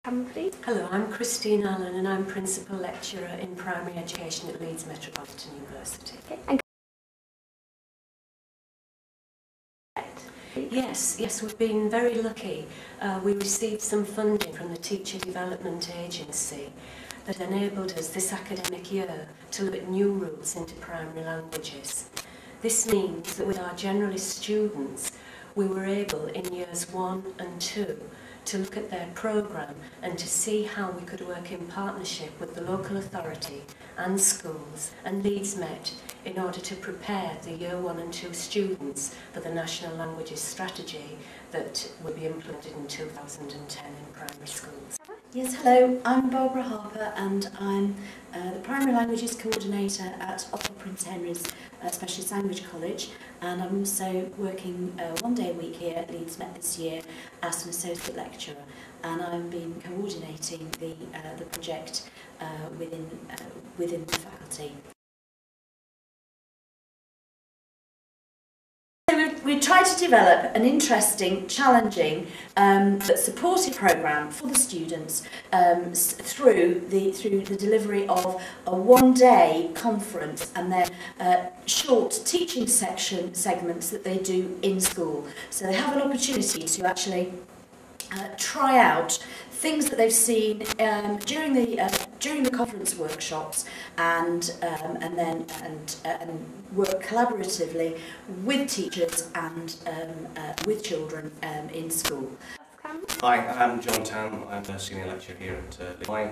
come, please. Hello, I'm Christine Allan and I'm Principal Lecturer in Primary Education at Leeds Metropolitan University. Okay. And Yes, we've been very lucky. We received some funding from the Teacher Development Agency that enabled us this academic year to look at new routes into primary languages. This means that with our generalist students, we were able in years 1 and 2 to look at their programme and to see how we could work in partnership with the local authority and schools and Leeds Met in order to prepare the year 1 and 2 students for the National Languages Strategy that will be implemented in 2010 in primary schools. Yes, hello, I'm Barbara Harper and I'm the Primary Languages Coordinator at Upper Prince Henry's Specialist Language College, and I'm also working 1 day a week here at Leeds Met this year as an Associate Lecturer, and I've been coordinating the project within the faculty. We tried to develop an interesting, challenging, but supportive programme for the students through the delivery of a 1-day conference and then short teaching segments that they do in school. So they have an opportunity to actually try out things that they've seen during the conference workshops, and work collaboratively with teachers and with children in school. Hi, I'm Jon Tan. I'm a senior lecturer here at my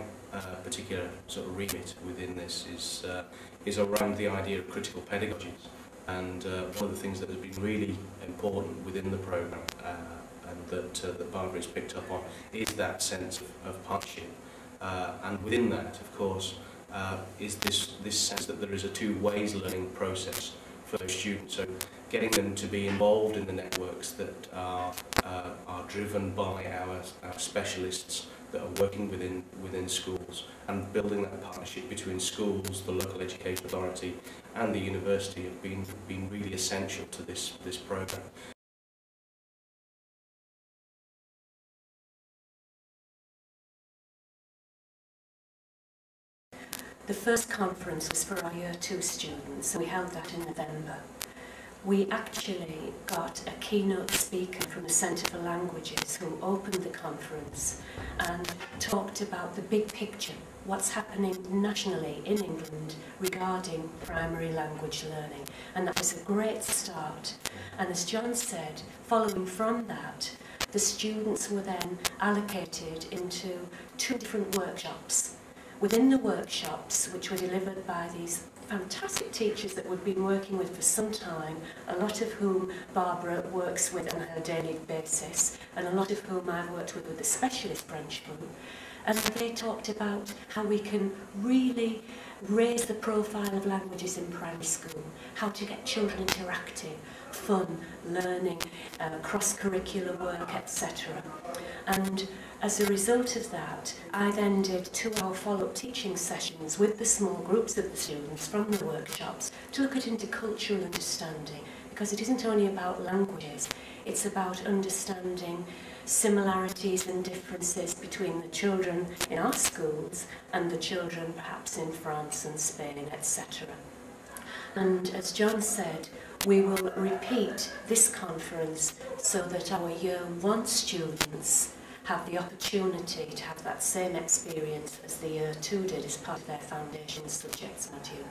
particular sort of remit within this is around the idea of critical pedagogies, and one of the things that has been really important within the programme and that Barbara has picked up on is that sense of partnership, and within that, of course, is this sense that there is a two-ways learning process for those students. So getting them to be involved in the networks that are driven by our specialists that are working within schools, and building that partnership between schools, the local education authority and the university have been really essential to this programme. The first conference was for our Year 2 students, so we held that in November. We actually got a keynote speaker from the Centre for Languages who opened the conference and talked about the big picture, what's happening nationally in England regarding primary language learning. And that was a great start. And as Jon said, following from that, the students were then allocated into 2 different workshops. Within the workshops, which were delivered by these fantastic teachers that we've been working with for some time, a lot of whom Barbara works with on her daily basis, and a lot of whom I've worked with the specialist branch group, and they talked about how we can really raise the profile of languages in primary school, how to get children interactive, fun, learning, cross-curricular work, etc. And as a result of that, I then did 2-hour follow-up teaching sessions with the small groups of the students from the workshops to look at intercultural understanding, because it isn't only about languages, it's about understanding similarities and differences between the children in our schools and the children perhaps in France and Spain, etc. And as Jon said, we will repeat this conference so that our Year 1 students have the opportunity to have that same experience as the Year 2 did as part of their foundation subjects module.